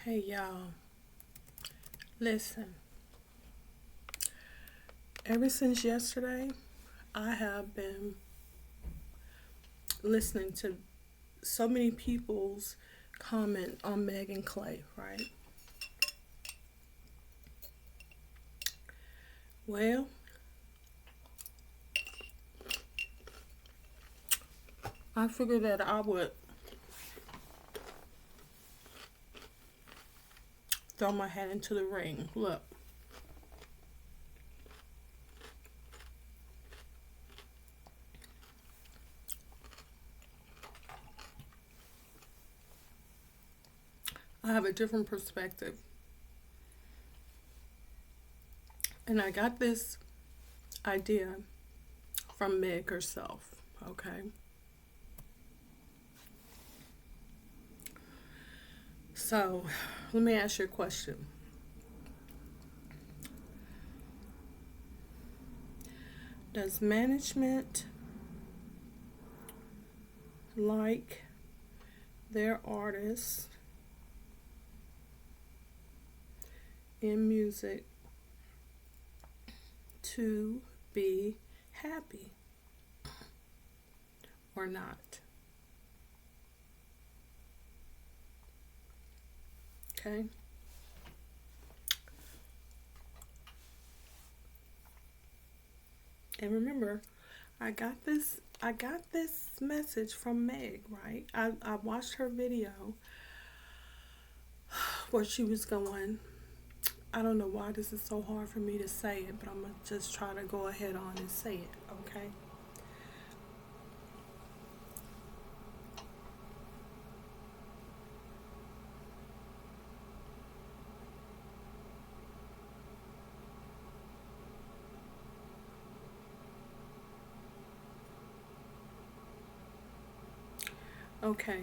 Hey y'all, listen. Ever since yesterday, I have been listening to so many people's comment on Meg and Klay, right? Well, I figured that I would throw my hat into the ring. Look, I have a different perspective. And I got this idea from Meg herself, okay? So, let me ask you a question. Does management like their artists in music to be happy or not? Okay? And remember, I got this message from Meg, right? I watched her video where she was going, I don't know why this is so hard for me to say it, but I'm gonna just try to go ahead on and say it, okay? Okay.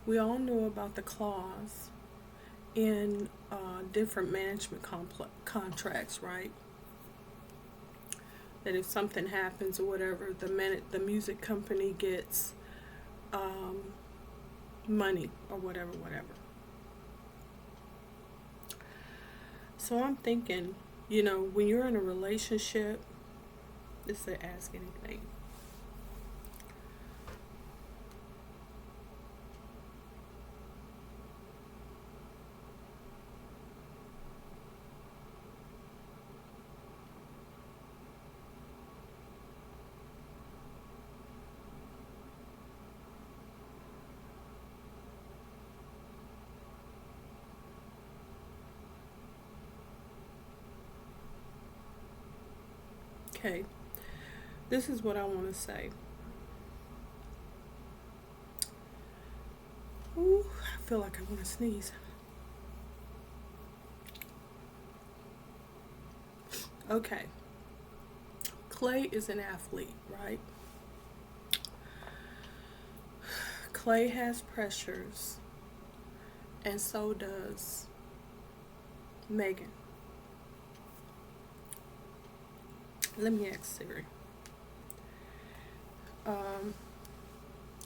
We all know about the clause in different management contracts, right? That if something happens or whatever, the music company gets money or whatever. So I'm thinking, when you're in a relationship, let's say ask anything. Okay, this is what I want to say. Ooh, I feel like I want to sneeze. Okay, Klay is an athlete, right? Klay has pressures, and so does Megan. Let me ask Siri. Um,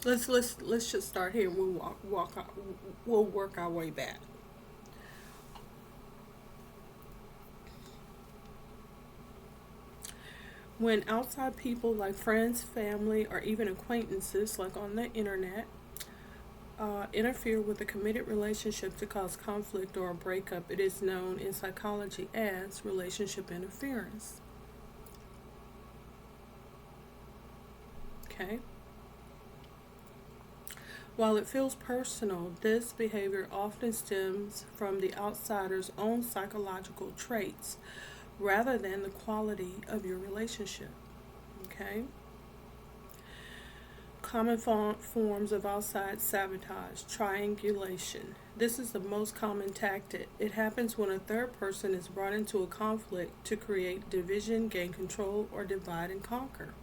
let's just start here. We'll work our way back. When outside people like friends, family, or even acquaintances, like on the internet, interfere with a committed relationship to cause conflict or a breakup, it is known in psychology as relationship interference. Okay? While it feels personal, this behavior often stems from the outsider's own psychological traits rather than the quality of your relationship. Okay? Common forms of outside sabotage, triangulation. This is the most common tactic. It happens when a third person is brought into a conflict to create division, gain control, or divide and conquer.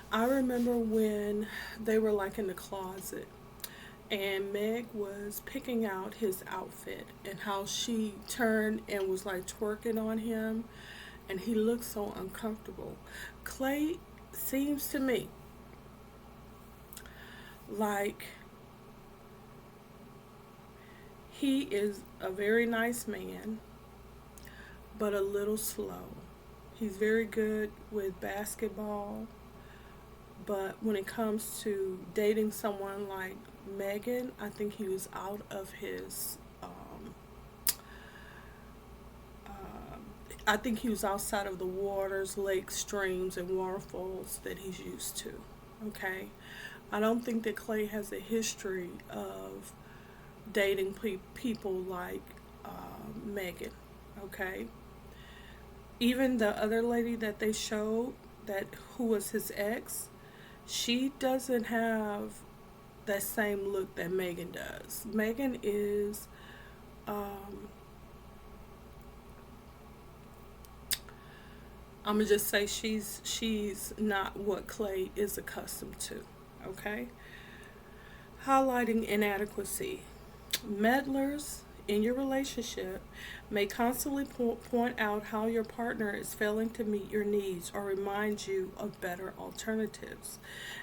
I remember when they were like in the closet and Meg was picking out his outfit and how she turned and was like twerking on him and he looked so uncomfortable. Klay seems to me, like, He is a very nice man, but a little slow. He's very good with basketball, but when it comes to dating someone like Megan, I think he was out of his. I think he was outside of the waters, lakes, streams, and waterfalls that he's used to. Okay, I don't think that Klay has a history of dating people like Megan. Okay, even the other lady that they showed, that who was his ex, she doesn't have that same look that Megan does. Megan is I'm gonna just say she's not what Klay is accustomed to. Okay, highlighting inadequacy. Meddlers in your relationship may constantly point out how your partner is failing to meet your needs or remind you of better alternatives.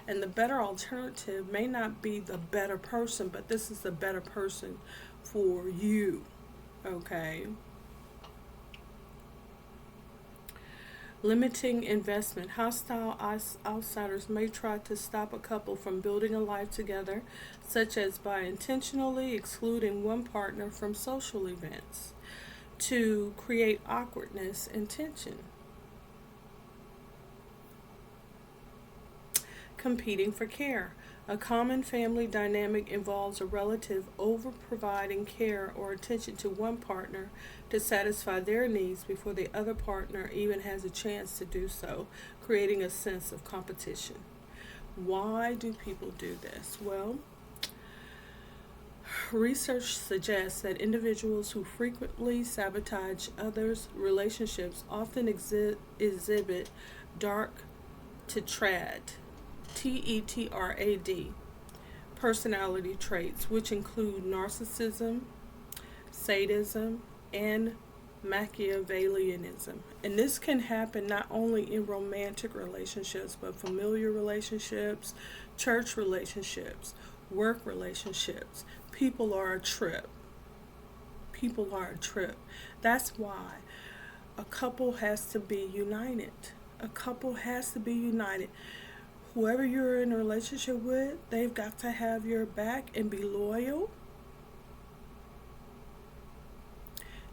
And the better alternative may not be the better person, but this is the better person for you. Okay. Limiting investment. Hostile outsiders may try to stop a couple from building a life together, such as by intentionally excluding one partner from social events to create awkwardness and tension. Competing for care. A common family dynamic involves a relative over providing care or attention to one partner to satisfy their needs before the other partner even has a chance to do so, creating a sense of competition. Why do people do this? Well, research suggests that individuals who frequently sabotage others' relationships often exhibit dark tetrad TETRAD personality traits, which include narcissism, sadism, and Machiavellianism. And this can happen not only in romantic relationships, but familiar relationships, church relationships, work relationships. People are a trip. People are a trip. That's why a couple has to be united. A couple has to be united. Whoever you're in a relationship with, they've got to have your back and be loyal.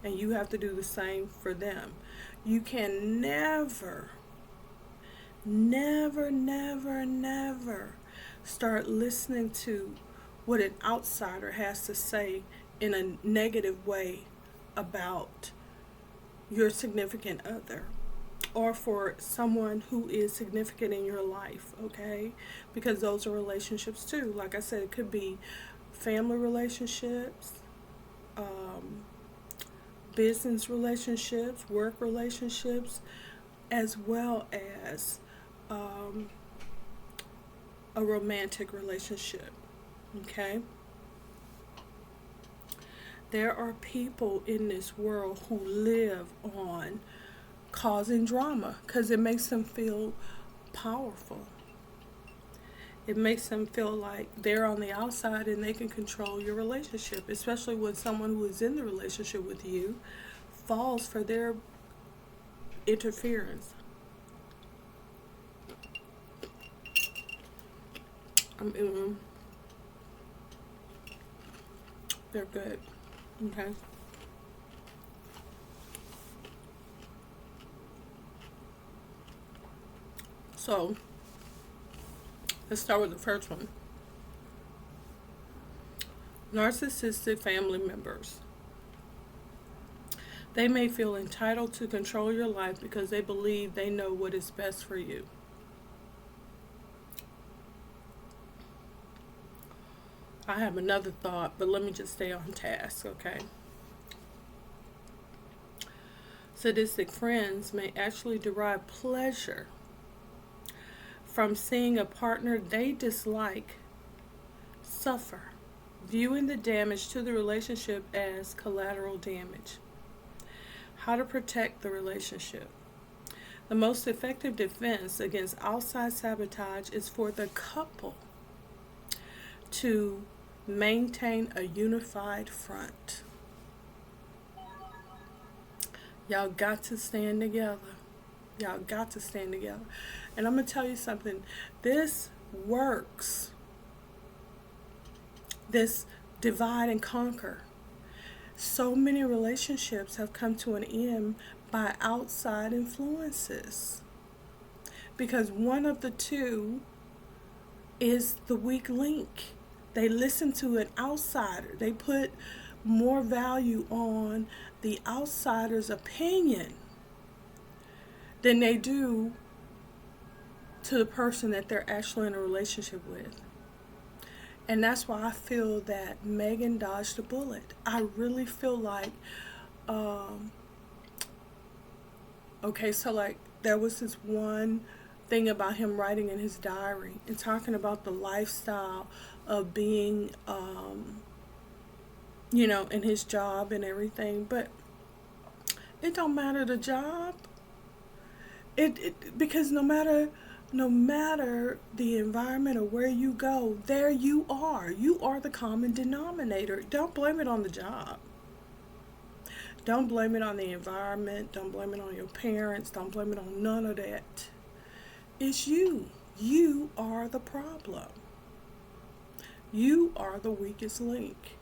And you have to do the same for them. You can never start listening to what an outsider has to say in a negative way about your significant other, or for someone who is significant in your life, okay? Because those are relationships too. Like I said, it could be family relationships, business relationships, work relationships, as well as a romantic relationship, okay? There are people in this world who live on causing drama because it makes them feel powerful. It makes them feel like they're on the outside and they can control your relationship, especially when someone who is in the relationship with you falls for their interference. They're good. Okay. So, let's start with the first one. Narcissistic family members. They may feel entitled to control your life because they believe they know what is best for you. I have another thought, but let me just stay on task, okay? Sadistic friends may actually derive pleasure from seeing a partner they dislike suffer, viewing the damage to the relationship as collateral damage. How to protect the relationship. The most effective defense against outside sabotage is for the couple to Maintain a unified front. Y'all got to stand together. Y'all got to stand together. And I'm going to tell you something. This works. This divide and conquer. So many relationships have come to an end by outside influences. Because one of the two is the weak link. They listen to an outsider. They put more value on the outsider's opinion than they do to the person that they're actually in a relationship with. And that's why I feel that Megan dodged a bullet. I really feel like, okay, so like there was this one thing about him writing in his diary and talking about the lifestyle of being, in his job and everything. But it don't matter the job. Because no matter the environment or where you go, there you are. You are the common denominator. Don't blame it on the job. Don't blame it on the environment. Don't blame it on your parents. Don't blame it on none of that. It's you. You are the problem. You are the weakest link.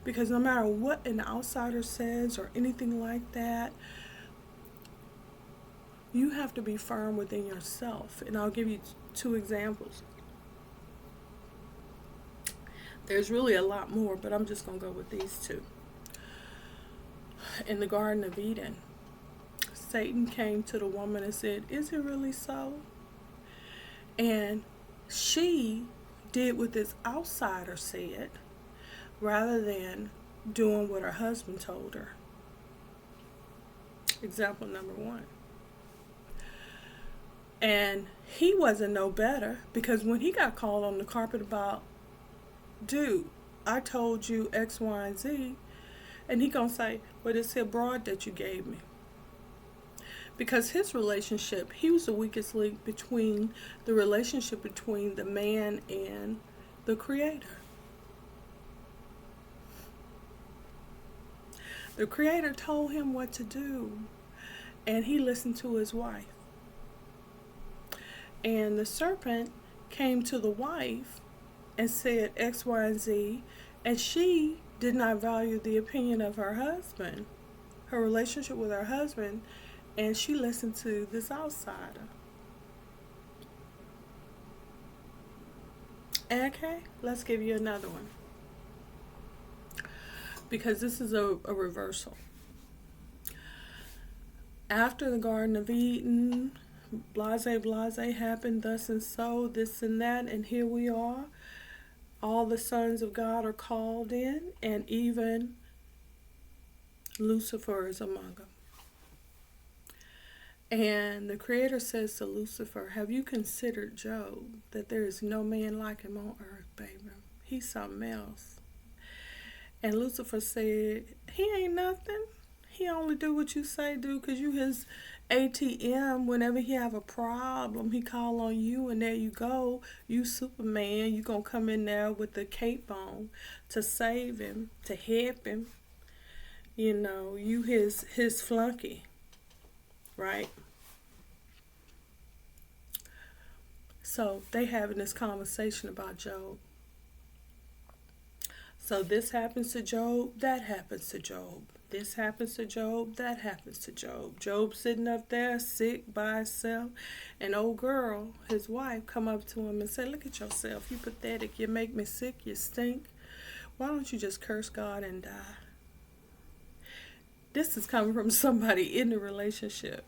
Because no matter what an outsider says or anything like that, you have to be firm within yourself. And I'll give you two examples. There's really a lot more, but I'm just going to go with these two. In the Garden of Eden, Satan came to the woman and said, "Is it really so?" And she did what this outsider said rather than doing what her husband told her. Example number one. And he wasn't no better, because when he got called on the carpet about, "Dude, I told you X, Y, and Z," and he gonna say, "Well, it's a broad that you gave me." Because his relationship, he was the weakest link between the relationship between the man and the Creator. The Creator told him what to do, and he listened to his wife. And the serpent came to the wife and said X, Y, and Z, and she did not value the opinion of her husband, her relationship with her husband, and she listened to this outsider. Okay, let's give you another one. Because this is a reversal. After the Garden of Eden, blase happened, thus and so, this and that, and here we are. All the sons of God are called in, and even Lucifer is among them. And the Creator says to Lucifer, "Have you considered Job, that there is no man like him on earth, baby? He's something else." And Lucifer said, "He ain't nothing. He only do what you say do, because you his ATM. Whenever he have a problem, he call on you, and there you go. You Superman. You gonna come in there with the cape on to save him, to help him. You his flunky, right?" So they having this conversation about Job. So this happens to Job, that happens to Job. This happens to Job, that happens to Job. Job sitting up there sick by himself, and old girl, his wife, come up to him and say, "Look at yourself, you pathetic, you make me sick, you stink. Why don't you just curse God and die?" This is coming from somebody in the relationship.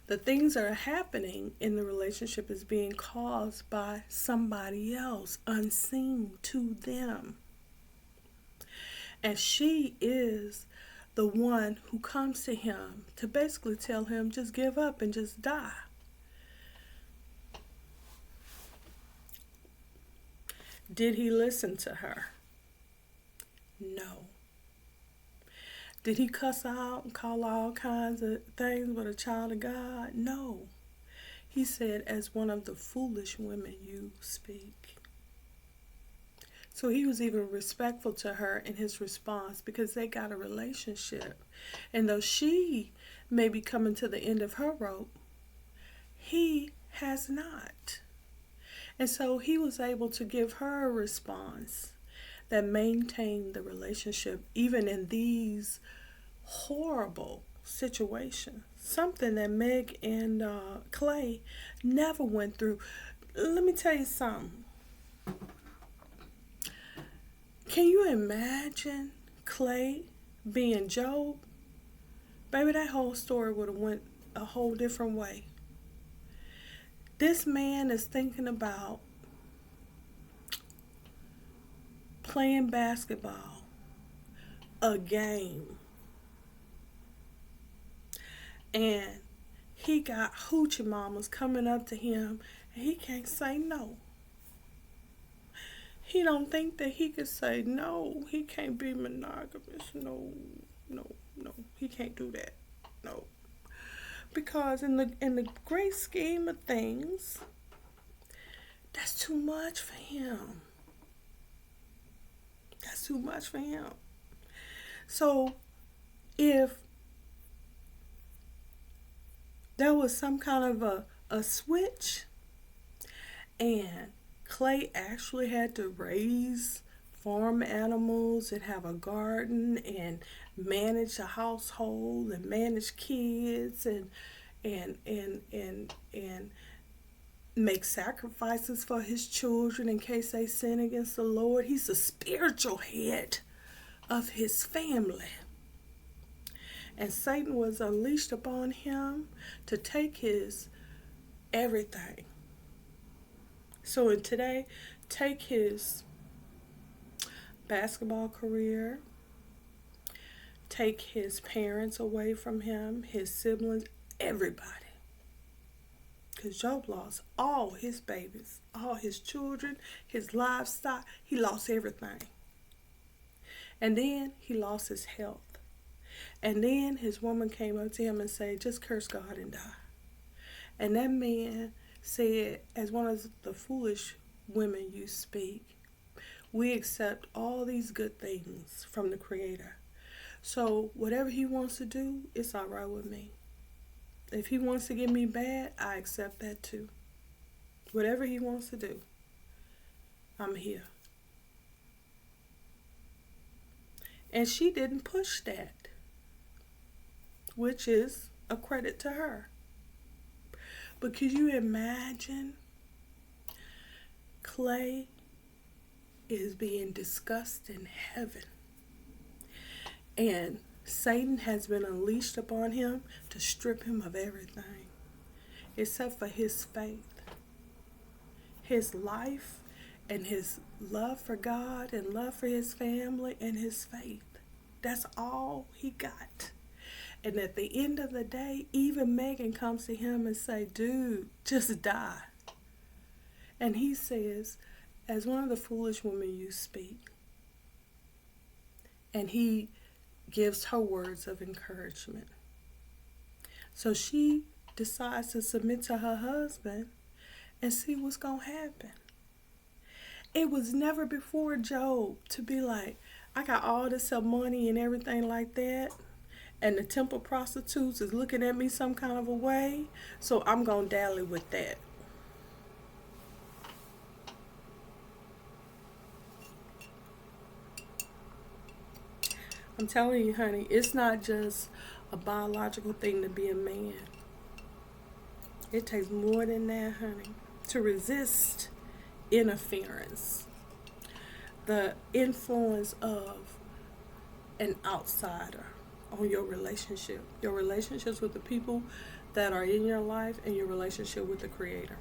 The things that are happening in the relationship is being caused by somebody else, unseen to them. And she is the one who comes to him to basically tell him, just give up and just die. Did he listen to her? No. Did he cuss out and call all kinds of things but a child of God? No. He said, as one of the foolish women you speak. So he was even respectful to her in his response because they got a relationship. And though she may be coming to the end of her rope, he has not. And so he was able to give her a response that maintained the relationship even in these horrible situations. Something that Meg and Klay never went through. Let me tell you something. Can you imagine Klay being Job? Baby, that whole story would have went a whole different way. This man is thinking about playing basketball, a game. And he got hoochie mamas coming up to him and he can't say no. He don't think that he could say no. He can't be monogamous. No. He can't do that. No. Because in the great scheme of things, that's too much for him. That's too much for him. So if there was some kind of a switch and Klay actually had to raise farm animals and have a garden and manage a household and manage kids and make sacrifices for his children in case they sin against the Lord. He's the spiritual head of his family. And Satan was unleashed upon him to take his everything. So today, take his basketball career, take his parents away from him, his siblings, everybody. Because Job lost all his babies, all his children, his livestock. He lost everything. And then he lost his health. And then his woman came up to him and said, just curse God and die. And that man said, as one of the foolish women you speak, we accept all these good things from the Creator. So whatever he wants to do, it's all right with me. If he wants to give me bad, I accept that too. Whatever he wants to do, I'm here. And she didn't push that, which is a credit to her. But could you imagine Klay is being discussed in heaven, and Satan has been unleashed upon him to strip him of everything except for his faith, his life, and his love for God and love for his family and his faith. That's all he got. And at the end of the day, even Megan comes to him and say, dude, just die. And he says, as one of the foolish women you speak. And he gives her words of encouragement. So she decides to submit to her husband and see what's going to happen. It was never before Job to be like, I got all this money and everything like that, and the temple prostitutes is looking at me some kind of a way, so I'm going to dally with that. I'm telling you, honey, it's not just a biological thing to be a man. It takes more than that, honey, to resist interference, the influence of an outsider on your relationships with the people that are in your life, and your relationship with the Creator.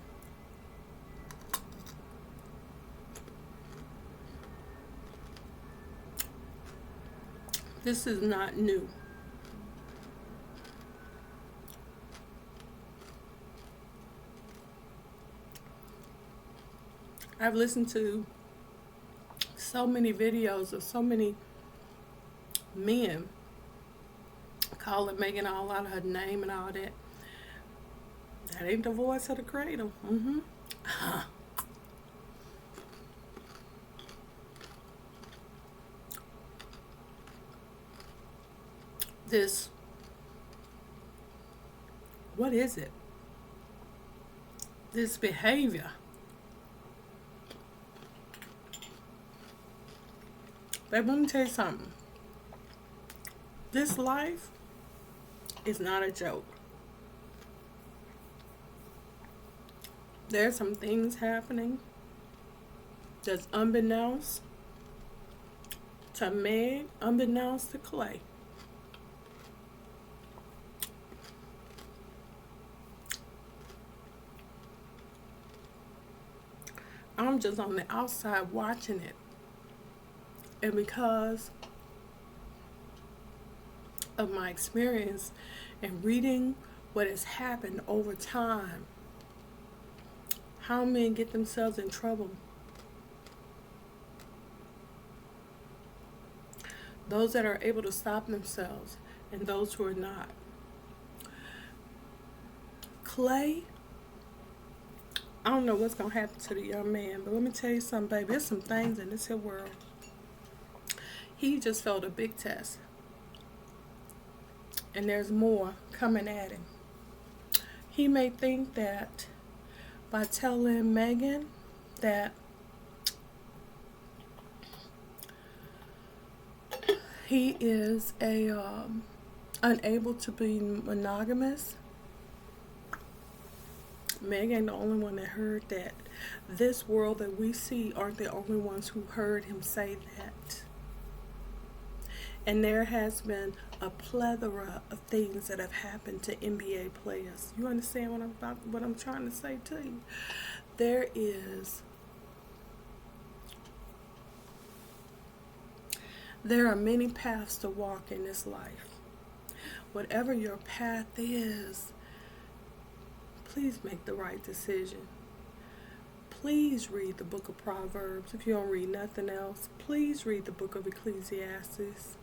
This is not new. I've listened to so many videos of so many men calling Megan all out of her name and all that. That ain't the voice of the creator. This, what is it? This behavior. Babe, let me tell you something. This life is not a joke. There's some things happening that's unbeknownst to Meg, unbeknownst to Klay. I'm just on the outside watching it. And because of my experience and reading what has happened over time, how men get themselves in trouble. Those that are able to stop themselves and those who are not. Klay, I don't know what's going to happen to the young man, but let me tell you something, baby. There's some things in this here world. He just failed a big test. And there's more coming at him. He may think that by telling Megan that he is unable to be monogamous. Meg ain't the only one that heard that. This world that we see aren't the only ones who heard him say that. And there has been a plethora of things that have happened to NBA players. You understand what I'm trying to say to you? There are many paths to walk in this life. Whatever your path is, please make the right decision. Please read the book of Proverbs. If you don't read nothing else, please read the book of Ecclesiastes,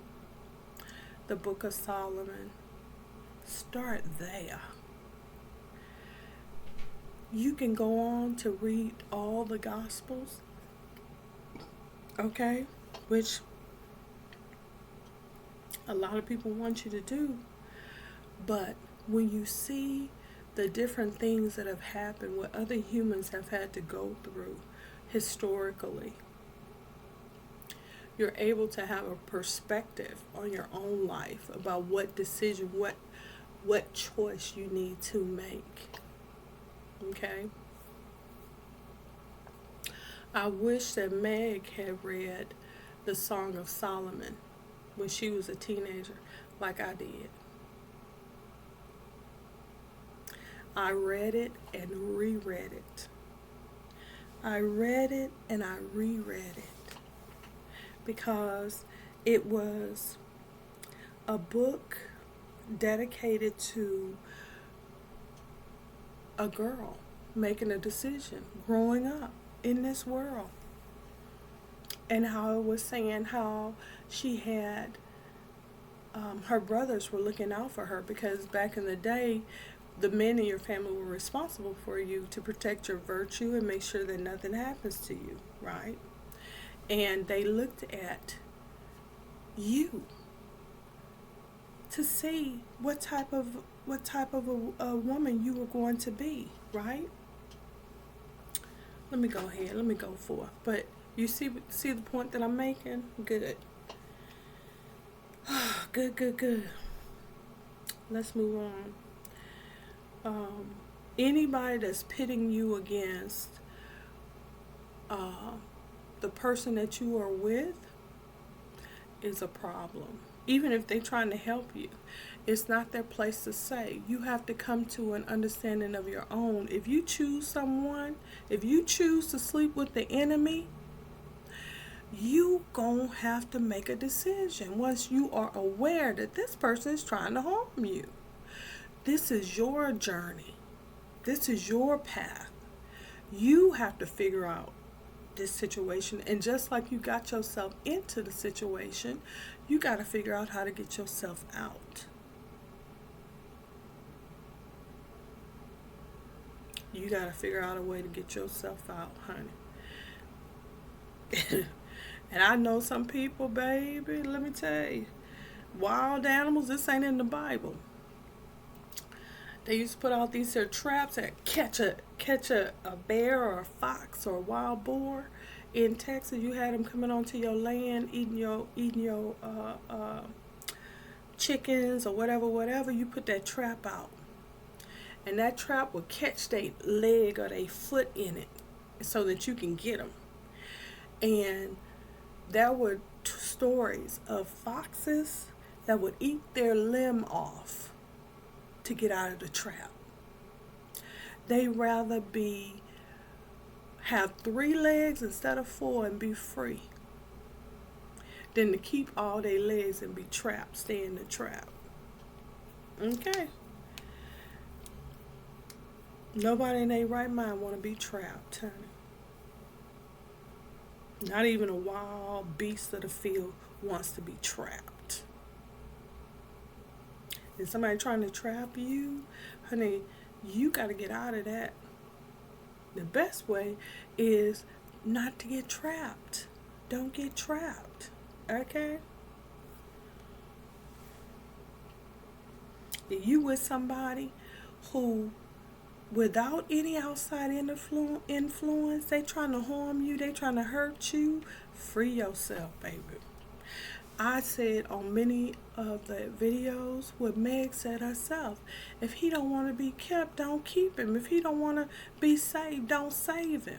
the book of Solomon. Start there. You can go on to read all the Gospels, okay, which a lot of people want you to do. But when you see the different things that have happened, what other humans have had to go through historically, you're able to have a perspective on your own life about what decision, what choice you need to make. Okay? I wish that Meg had read the Song of Solomon when she was a teenager, like I did. I read it and reread it. I read it and I reread it because it was a book dedicated to a girl making a decision, growing up in this world, and how it was saying how she had her brothers were looking out for her, because back in the day, the men in your family were responsible for you to protect your virtue and make sure that nothing happens to you, right? And they looked at you to see what type of a woman you were going to be, right? Let me go ahead. Let me go forth. But you see the point that I'm making? Good. Good. Let's move on. Anybody that's pitting you against the person that you are with is a problem. Even if they're trying to help you, it's not their place to say. You have to come to an understanding of your own. If you choose someone, if you choose to sleep with the enemy, you gonna have to make a decision once you are aware that this person is trying to harm you. This is your journey. This is your path. You have to figure out this situation. And just like you got yourself into the situation, you got to figure out how to get yourself out. You got to figure out a way to get yourself out, honey. And I know some people, baby, let me tell you, wild animals, this ain't in the Bible. They used to put out these here traps that catch a bear or a fox or a wild boar. In Texas, you had them coming onto your land, eating your chickens or whatever. You put that trap out, and that trap would catch their leg or their foot in it, so that you can get them. And there were stories of foxes that would eat their limb off to get out of the trap. They rather have 3 legs instead of 4 and be free than to keep all their legs and be trapped, stay in the trap. Okay. Nobody in their right mind want to be trapped, honey. Not even a wild beast of the field wants to be trapped. And somebody trying to trap you, honey, you got to get out of that. The best way is not to get trapped. Don't get trapped. Okay? If you with somebody who, without any outside influence, they trying to harm you, they trying to hurt you, free yourself, baby. I said on many of the videos what Meg said herself. If he don't want to be kept, don't keep him. If he don't want to be saved, don't save him.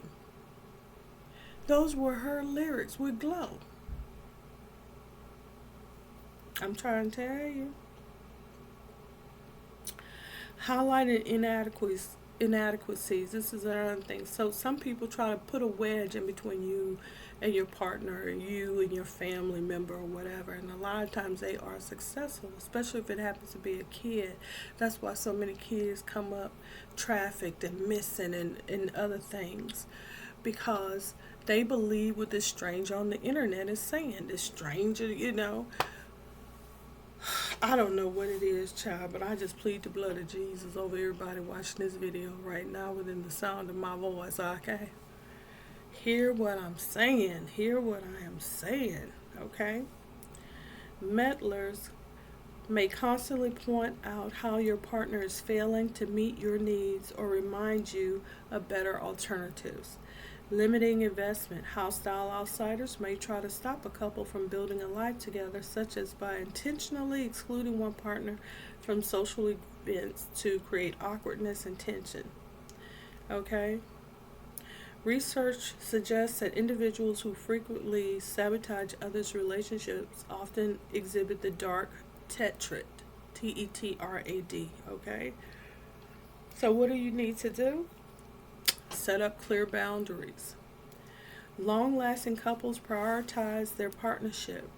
Those were her lyrics with glow. I'm trying to tell you. Highlighted inadequacies. This is another thing. So some people try to put a wedge in between you and your partner, or you and your family member, or whatever. And a lot of times they are successful, especially if it happens to be a kid. That's why so many kids come up trafficked and missing and other things, because they believe what this stranger on the internet is saying. This stranger, I don't know what it is, child, but I just plead the blood of Jesus over everybody watching this video right now within the sound of my voice, okay? Hear what I'm saying. Hear what I am saying, okay? Meddlers may constantly point out how your partner is failing to meet your needs or remind you of better alternatives. Limiting investment. Hostile outsiders may try to stop a couple from building a life together, such as by intentionally excluding one partner from social events to create awkwardness and tension. Okay? Research suggests that individuals who frequently sabotage others' relationships often exhibit the dark tetrad, Tetrad, okay? So what do you need to do? Set up clear boundaries. Long-lasting couples prioritize their partnership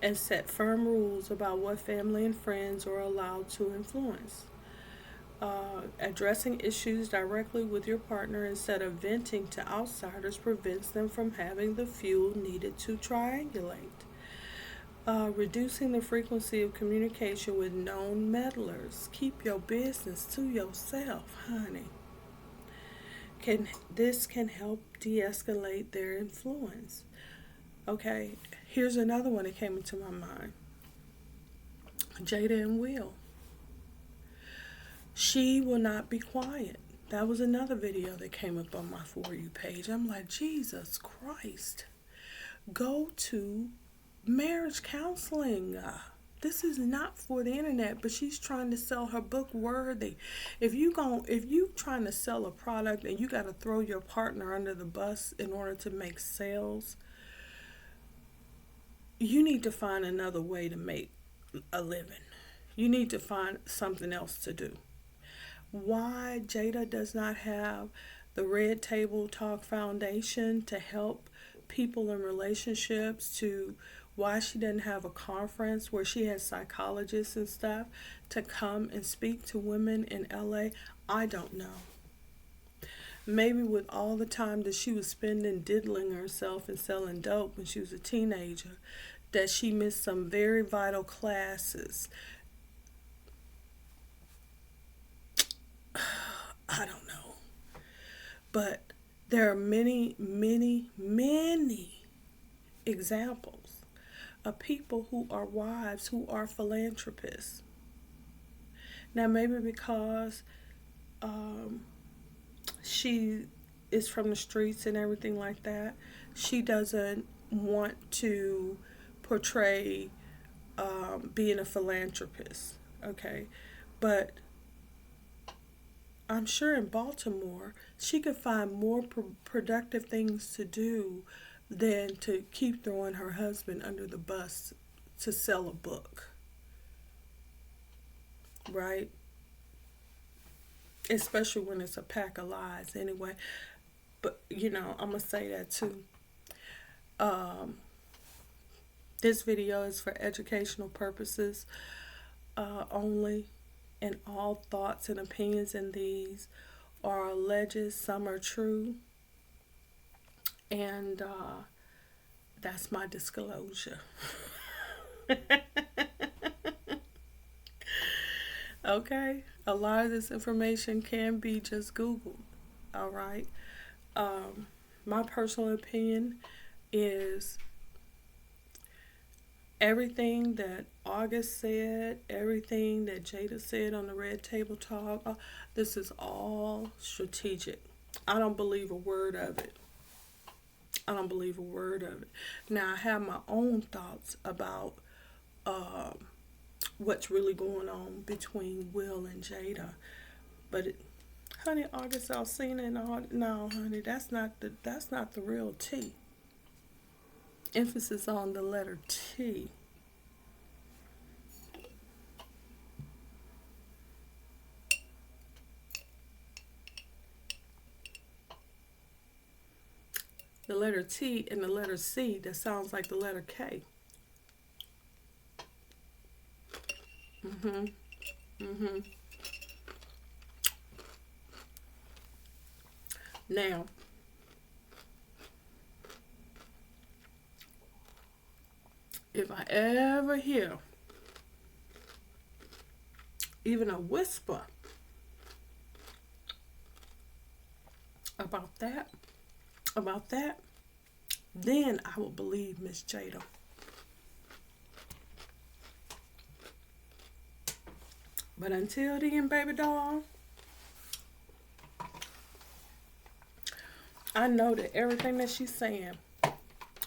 and set firm rules about what family and friends are allowed to influence. Addressing issues directly with your partner instead of venting to outsiders prevents them from having the fuel needed to triangulate. Reducing the frequency of communication with known meddlers. Keep your business to yourself, honey. This can help de-escalate their influence. Okay, here's another one that came into my mind. Jada and Will. She will not be quiet. That was another video that came up on my For You page. I'm like, Jesus Christ. Go to marriage counseling. This is not for the internet, but she's trying to sell her book Worthy. If you trying to sell a product and you got to throw your partner under the bus in order to make sales, you need to find another way to make a living. You need to find something else to do. Why Jada does not have the Red Table Talk Foundation to help people in relationships, why she doesn't have a conference where she has psychologists and stuff to come and speak to women in LA, I don't know. Maybe with all the time that she was spending diddling herself and selling dope when she was a teenager, that she missed some very vital classes. I don't know. But there are many, many, many examples of people who are wives who are philanthropists. Now, maybe because she is from the streets and everything like that, she doesn't want to portray being a philanthropist, okay? But I'm sure in Baltimore, she could find more productive things to do than to keep throwing her husband under the bus to sell a book, right? Especially when it's a pack of lies anyway. But, I'm going to say that too. This video is for educational purposes only, and all thoughts and opinions in these are alleged. Some are true, and that's my disclosure. Okay, a lot of this information can be just Googled. All right. My personal opinion is everything that August said, everything that Jada said on the Red Table Talk, this is all strategic. I don't believe a word of it. I don't believe a word of it. Now, I have my own thoughts about what's really going on between Will and Jada. But, honey, August Alsina and all, no, honey, that's not the real T. Emphasis on the letter T. The letter T and the letter C, that sounds like the letter K. Now, if I ever hear even a whisper about that, then I will believe Miss Jada. But until then, baby doll, I know that everything that she's saying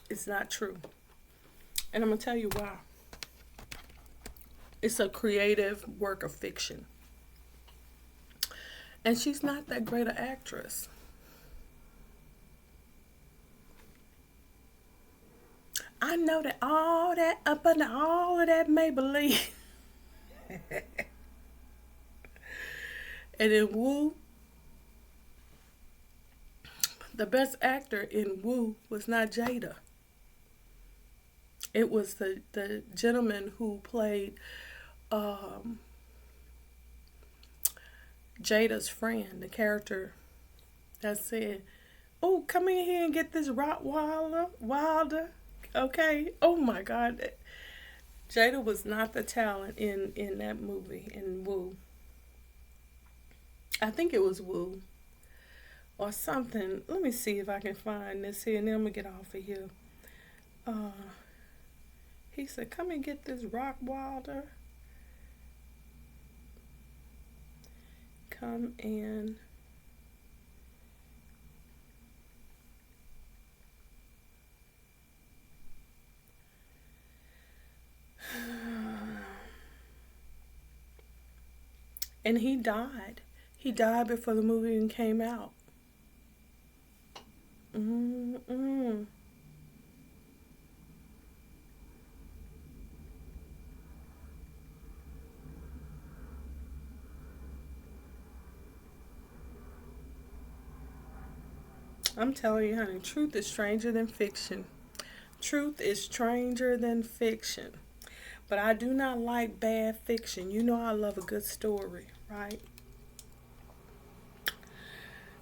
is not true. And I'm going to tell you why. It's a creative work of fiction. And she's not that great an actress. I know that all that up under all of that Maybelline. And in Woo, the best actor in Woo was not Jada. It was the gentleman who played Jada's friend, the character that said, "Oh, come in here and get this Wilder." Okay. Oh my God. Jada was not the talent in that movie, in Woo. I think it was Woo or something. Let me see if I can find this here, and then I'm going to get off of here. He said, "Come and get this Wilder. Come and..." And he died. He died before the movie even came out. I'm telling you, honey, truth is stranger than fiction. Truth is stranger than fiction. But I do not like bad fiction. You know I love a good story, right?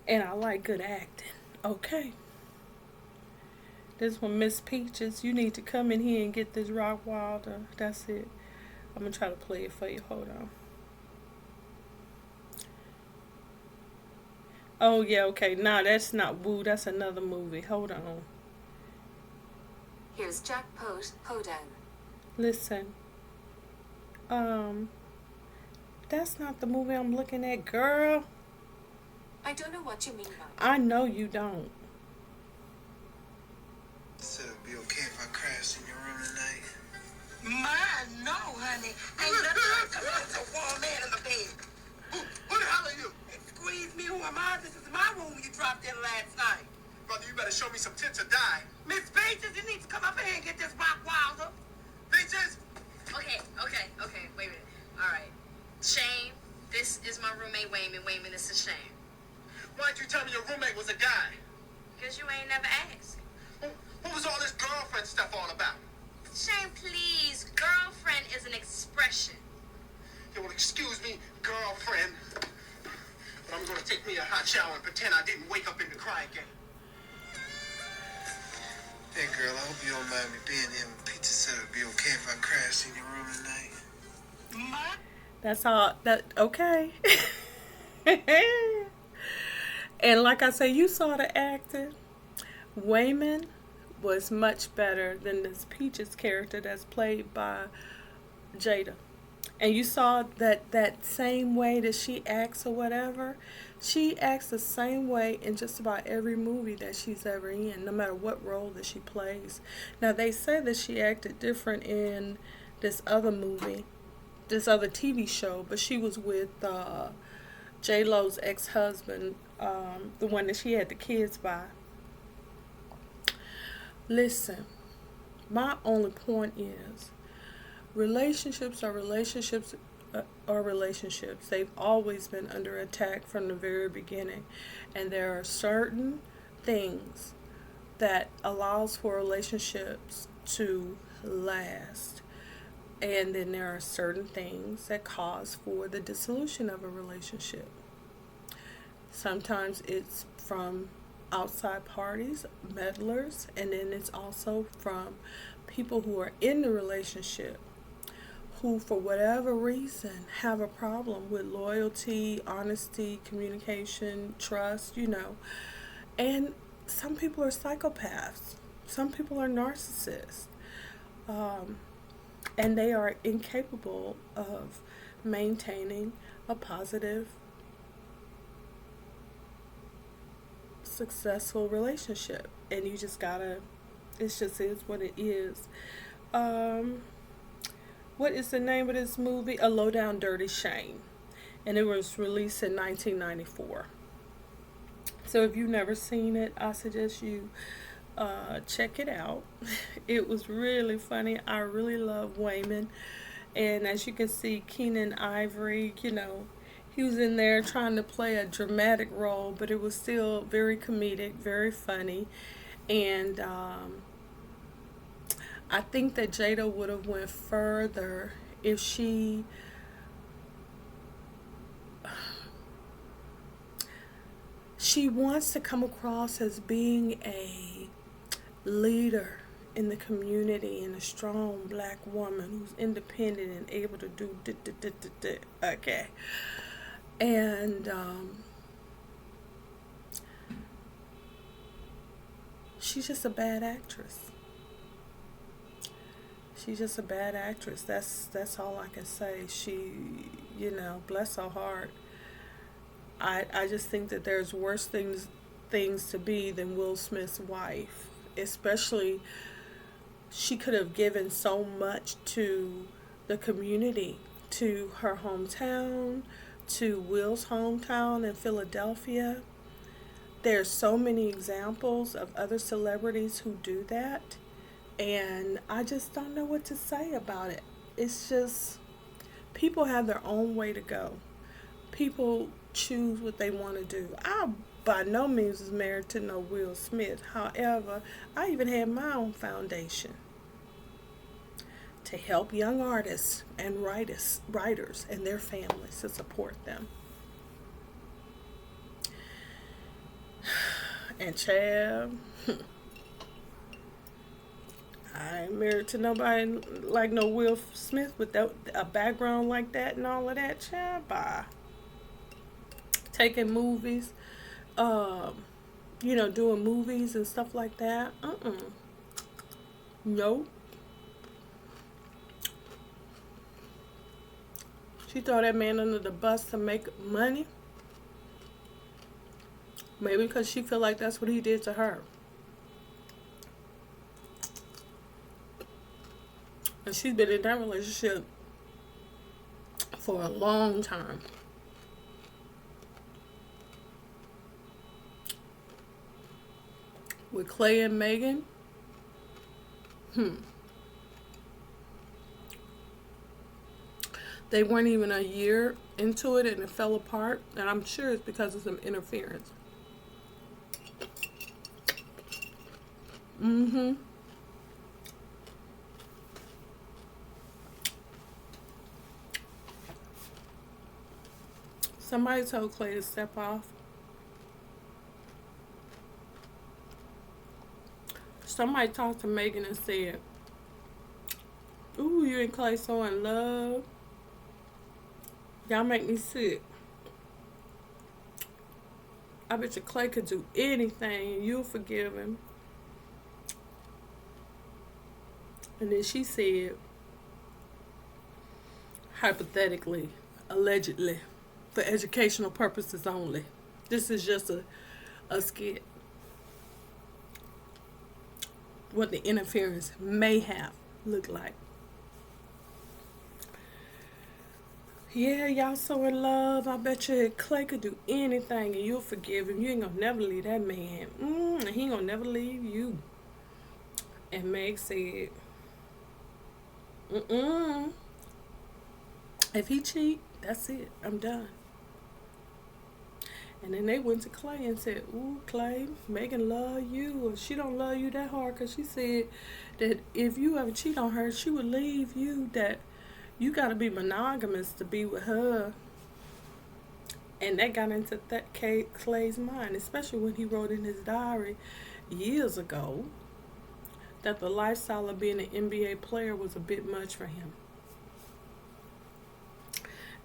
And I like good acting. Okay. This one, Miss Peaches, you need to come in here and get this Wilder. That's it. I'm going to try to play it for you. Hold on. Oh yeah, okay. Nah, that's not Woo. That's another movie. Hold on. Here's Jackpot Hodan. Listen. Um, that's not the movie I'm looking at, girl. I don't know what you mean by I know you don't. So it'll be okay if I crash in your room tonight? No, honey. Ain't nothing like a warm man in the bed. Who the hell are you? Squeeze me, who am I? This is my room you dropped in last night. Brother, you better show me some tits or die. Miss Pages, you need to come up here and get this rock wilder. Bitches! Okay. Wait a minute. All right. Shane, this is my roommate Wayman. Wayman, this is Shane. Why'd you tell me your roommate was a guy? Because you ain't never asked. What was all this girlfriend stuff all about? Shane, please. Girlfriend is an expression. You will excuse me, girlfriend. But I'm gonna take me a hot shower and pretend I didn't wake up in the crying game. Hey girl, I hope you don't mind me being here. Pizza said it'd be okay if I crash in your room tonight. That's all. That okay. And like I say, you saw the acting. Wayman was much better than this Peaches character that's played by Jada. And you saw that same way that she acts or whatever. She acts the same way in just about every movie that she's ever in, no matter what role that she plays. Now, they say that she acted different in this other movie, this other TV show, but she was with J-Lo's ex-husband, the one that she had the kids by. Listen, my only point is, relationships are relationships. They've always been under attack from the very beginning. And there are certain things that allows for relationships to last. And then there are certain things that cause for the dissolution of a relationship. Sometimes it's from outside parties, meddlers, and then it's also from people who are in the relationship who, for whatever reason, have a problem with loyalty, honesty, communication, trust, And some people are psychopaths. Some people are narcissists. And they are incapable of maintaining a positive, successful relationship. And you just gotta, it just is what it is. What is the name of this movie? A Low Down Dirty Shame. And it was released in 1994. So if you've never seen it, I suggest you check it out. It was really funny. I really love Wayman. And as you can see, Keenan Ivory, he was in there trying to play a dramatic role, but it was still very comedic, very funny. And I think that Jada would have went further if she wants to come across as being a leader in the community and a strong black woman who's independent and able to do okay. And she's just a bad actress. She's just a bad actress. That's all I can say. She, bless her heart. I just think that there's worse things to be than Will Smith's wife. Especially, she could have given so much to the community, to her hometown, to Will's hometown in Philadelphia. There's so many examples of other celebrities who do that. And I just don't know what to say about it. It's just, people have their own way to go. People choose what they want to do. I by no means was married to no Will Smith. However, I even had my own foundation to help young artists and writers and their families, to support them. And Chad, I ain't married to nobody like no Will Smith with a background like that and all of that. Child, bye. Taking movies doing movies and stuff like that. Nope. She throw that man under the bus to make money. Maybe because she feel like that's what he did to her. And she's been in that relationship for a long time. With Klay and Megan. They weren't even a year into it and it fell apart. And I'm sure it's because of some interference. Somebody told Klay to step off. Somebody talked to Megan and said, "Ooh, you and Klay so in love. Y'all make me sick. I bet you Klay could do anything and you'll forgive him." And then she said, hypothetically, allegedly, for educational purposes only, this is just a skit, what the interference may have looked like. Yeah, y'all so in love. I bet you Klay could do anything and you'll forgive him. You ain't gonna never leave that man. And he ain't gonna never leave you. And Meg said, if he cheat, that's it. I'm done. And then they went to Klay and said, "Ooh, Klay, Megan love you." Or she don't love you that hard because she said that if you ever cheat on her, she would leave you. That you got to be monogamous to be with her. And that got into Klay's mind, especially when he wrote in his diary years ago that the lifestyle of being an NBA player was a bit much for him.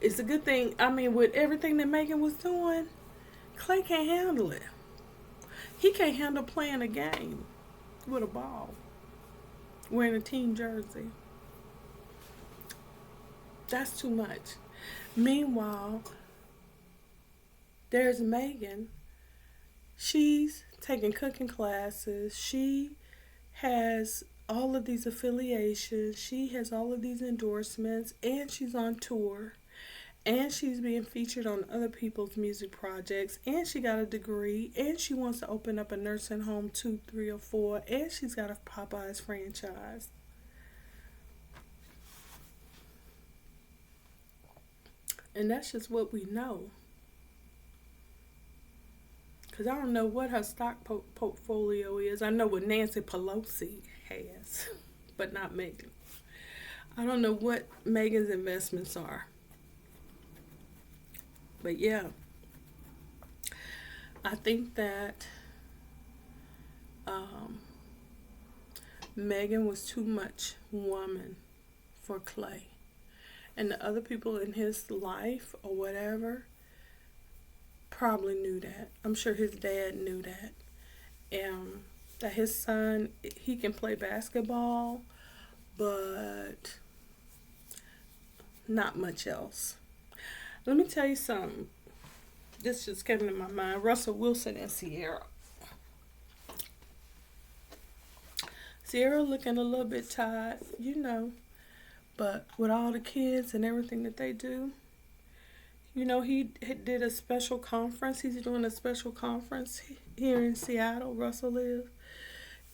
It's a good thing. I mean, with everything that Megan was doing, Klay can't handle it. He can't handle playing a game with a ball, wearing a team jersey. That's too much. Meanwhile, there's Megan. She's taking cooking classes. She has all of these affiliations. She has all of these endorsements. And she's on tour. And she's being featured on other people's music projects. And she got a degree. And she wants to open up a nursing home 2, 3, or 4. And she's got a Popeyes franchise. And that's just what we know. Because I don't know what her stock portfolio is. I know what Nancy Pelosi has, but not Megan. I don't know what Megan's investments are. But yeah, I think that Megan was too much woman for Klay. And the other people in his life or whatever probably knew that. I'm sure his dad knew that. That his son, he can play basketball, but not much else. Let me tell you something. This just came to my mind. Russell Wilson and Sierra. Sierra looking a little bit tired, but with all the kids and everything that they do, he did a special conference. He's doing a special conference here in Seattle, Russell is.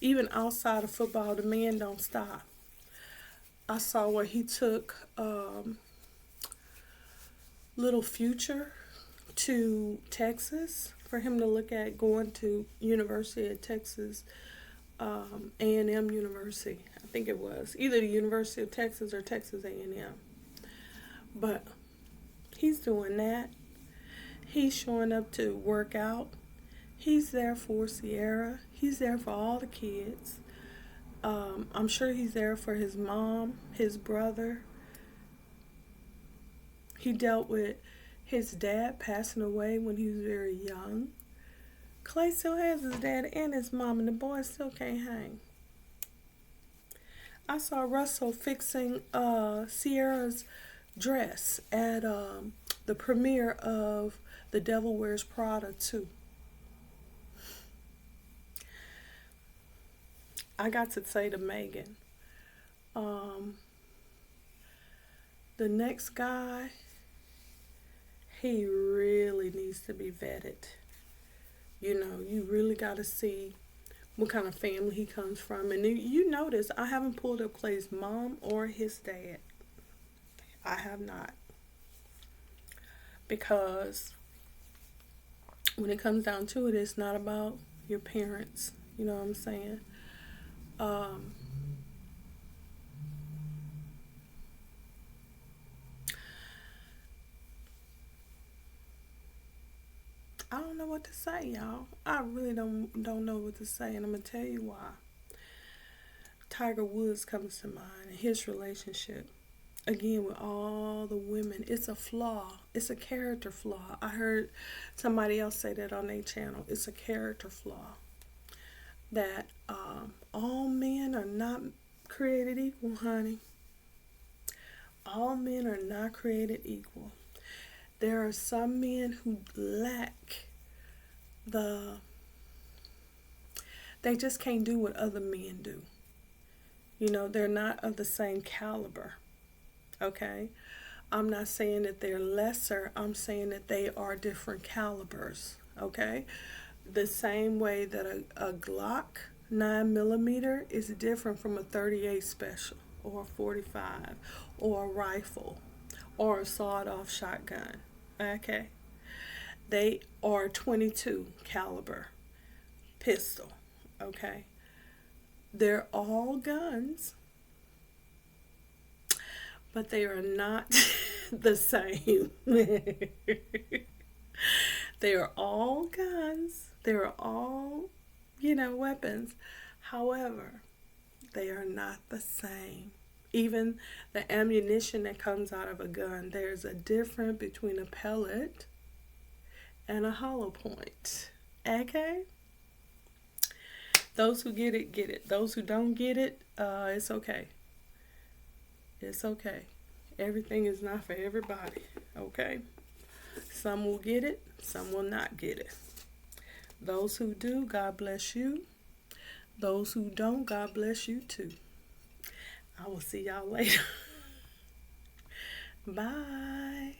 Even outside of football, the man don't stop. I saw where he took Little Future to Texas for him to look at going to University of Texas, A&M University. I think it was either the University of Texas or Texas A&M. But he's doing that. He's showing up to work out. He's there for Sierra. He's there for all the kids. I'm sure he's there for his mom, his brother. He dealt with his dad passing away when he was very young. Klay still has his dad and his mom, and the boy still can't hang. I saw Russell fixing Sierra's dress at the premiere of The Devil Wears Prada 2. I got to say to Megan, the next guy, he really needs to be vetted. You know, you really got to see what kind of family he comes from. And you notice I haven't pulled up Klay's mom or his dad. I have not. Because when it comes down to it, it's not about your parents. You know what I'm saying? I don't know what to say, y'all. I really don't know what to say, and I'm gonna tell you why. Tiger Woods comes to mind, and his relationship. Again, with all the women, it's a flaw. It's a character flaw. I heard somebody else say that on their channel. It's a character flaw. That all men are not created equal, honey. All men are not created equal. There are some men who lack they just can't do what other men do. You know, they're not of the same caliber. Okay? I'm not saying that they're lesser. I'm saying that they are different calibers. Okay? The same way that a Glock 9mm is different from a 38 special or a 45 or a rifle or a sawed-off shotgun. Okay? They are 22 caliber pistol. Okay? They're all guns, but they are not the same. They are all guns. They are all, weapons. However, they are not the same. Even the ammunition that comes out of a gun, there's a difference between a pellet and a hollow point. Okay? Those who get it, get it. Those who don't get it, it's okay. It's okay. Everything is not for everybody. Okay? Some will get it, some will not get it. Those who do, God bless you. Those who don't, God bless you too. I will see y'all later. Bye.